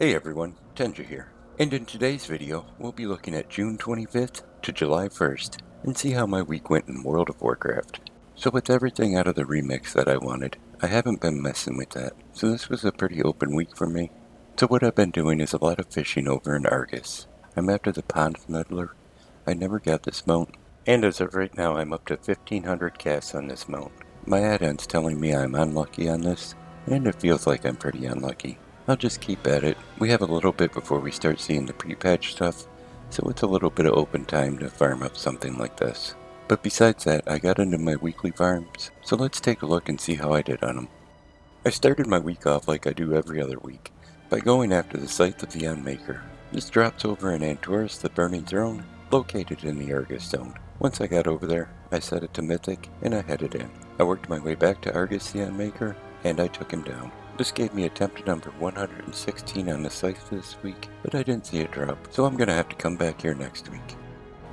Hey everyone, Tenja here, and in today's video we'll be looking at June 25th to July 1st and see how my week went in World of Warcraft. So with everything out of the remix that I wanted, I haven't been messing with that, so this was a pretty open week for me. So what I've been doing is a lot of fishing over in Argus. I'm after the Pond Meddler. I never got this mount, and as of right now I'm up to 1500 casts on this mount. My add-on's telling me I'm unlucky on this, and it feels like I'm pretty unlucky. I'll just keep at it. We have a little bit before we start seeing the pre-patch stuff, so it's a little bit of open time to farm up something like this. But besides that, I got into my weekly farms, so let's take a look and see how I did on them. I started my week off like I do every other week, by going after the Scythe of the Unmaker. This drops over in Antorus, the Burning Throne, located in the Argus Zone. Once I got over there, I set it to Mythic, and I headed in. I worked my way back to Argus the Unmaker, and I took him down. This gave me attempt number 116 on the Scythe this week, but I didn't see it drop, so I'm gonna have to come back here next week.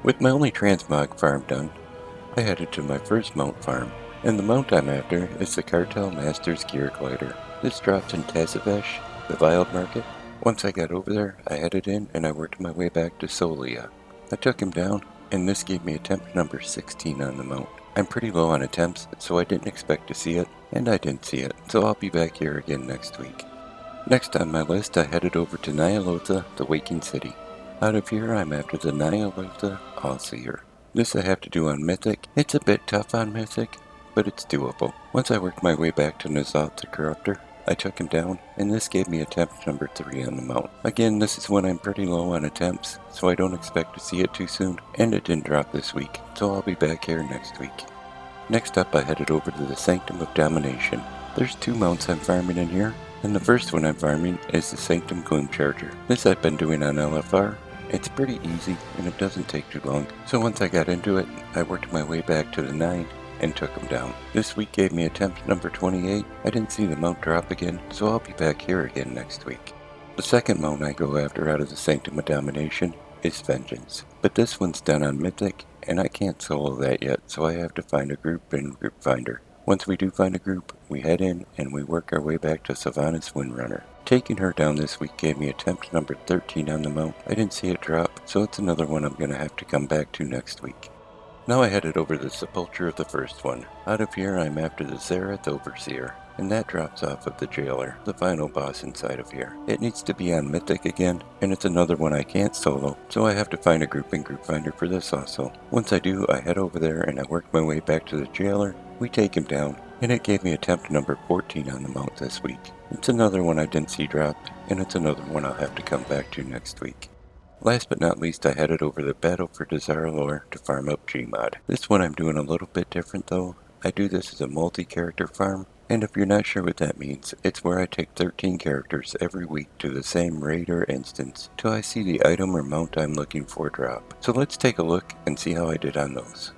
With my only Transmog farm done, I headed to my first mount farm, and the mount I'm after is the Cartel Master's Gearglider. This drops in Tazavesh, the Wild Market. Once I got over there, I headed in and I worked my way back to Solia. I took him down, and this gave me attempt number 16 on the mount. I'm pretty low on attempts, so I didn't expect to see it, and I didn't see it, so I'll be back here again next week. Next on my list, I headed over to Ny'alotha, the Waking City. Out of here, I'm after the Ny'alotha Allseer. This I have to do on Mythic. It's a bit tough on Mythic, but it's doable. Once I worked my way back to Ny'alotha the Corruptor, I took him down, and this gave me attempt number 3 on the mount. Again, this is when I'm pretty low on attempts, so I don't expect to see it too soon, and it didn't drop this week, so I'll be back here next week. Next up, I headed over to the Sanctum of Domination. There's 2 mounts I'm farming in here, and the first one I'm farming is the Sanctum Gloomcharger. This I've been doing on LFR. It's pretty easy, and it doesn't take too long. So once I got into it, I worked my way back to the 9 and took him down. This week gave me attempt number 28. I didn't see the mount drop again, so I'll be back here again next week. The second mount I go after out of the Sanctum of Domination is Vengence, but this one's done on Mythic, and I can't solo that yet, so I have to find a group in Group Finder. Once we do find a group, we head in and we work our way back to Sylvanas Windrunner. Taking her down this week gave me attempt number 13 on the mount. I didn't see it drop, so it's another one I'm gonna have to come back to next week. Now I headed over to the Sepulchre of the first one. Out of here I'm after the Zareth Overseer, and that drops off of the Jailer, the final boss inside of here. It needs to be on Mythic again, and it's another one I can't solo, so I have to find a group in Group Finder for this also. Once I do, I head over there and I work my way back to the Jailer. We take him down, and it gave me attempt number 14 on the mount this week. It's another one I didn't see drop, and it's another one I'll have to come back to next week. Last but not least, I headed over the Battle for Zareth Overseer to farm up G.M.O.D. This one I'm doing a little bit different though. I do this as a multi-character farm, and if you're not sure what that means, it's where I take 13 characters every week to the same raid or instance till I see the item or mount I'm looking for drop. So let's take a look and see how I did on those.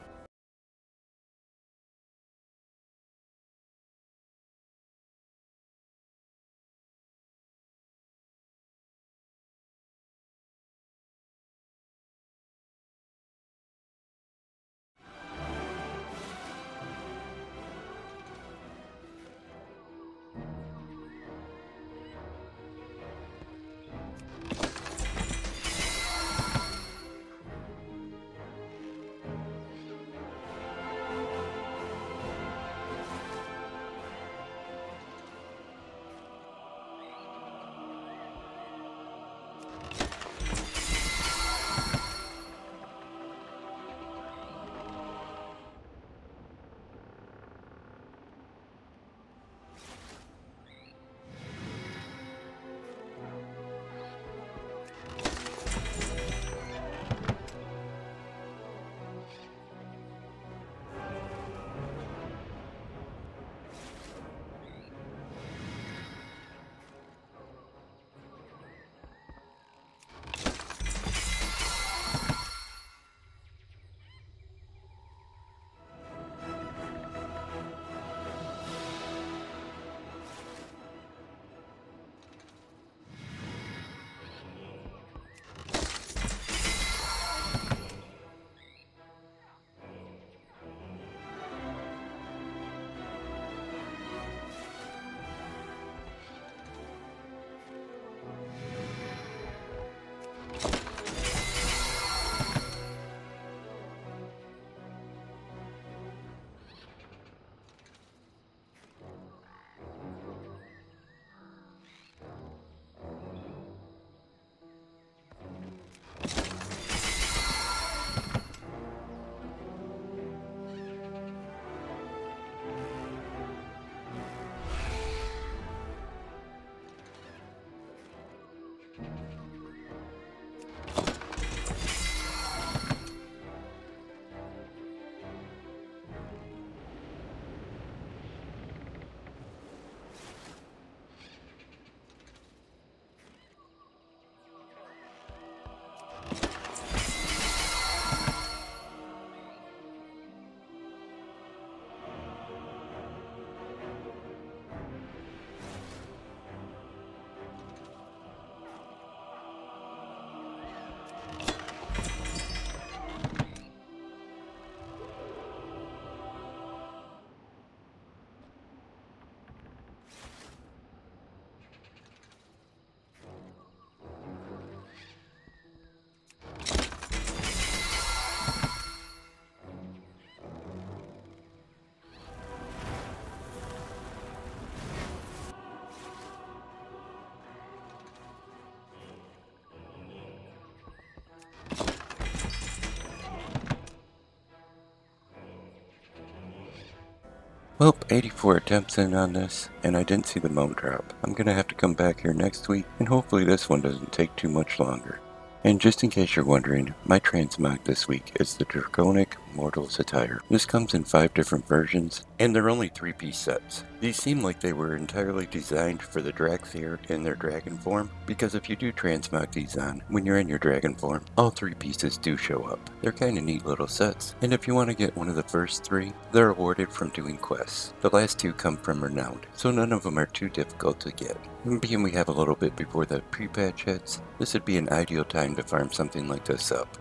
Well, 84 attempts in on this, and I didn't see the mode drop. I'm gonna have to come back here next week, and hopefully this one doesn't take too much longer. And just in case you're wondering, my Transmog this week is the Draconic Mortal's Attire. This comes in 5 different versions, and they're only 3-piece sets. These seem like they were entirely designed for the Dracthyr in their dragon form, because if you do transmog these on, when you're in your dragon form, all 3 pieces do show up. They're kinda neat little sets, and if you want to get one of the first 3, they're awarded from doing quests. The last 2 come from Renowned, so none of them are too difficult to get. And being we have a little bit before the pre-patch hits, this would be an ideal time to farm something like this up.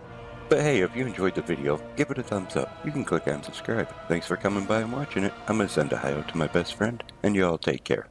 But hey, if you enjoyed the video, give it a thumbs up. You can click on subscribe. Thanks for coming by and watching it. I'm gonna send a hi out to my best friend, and you all take care.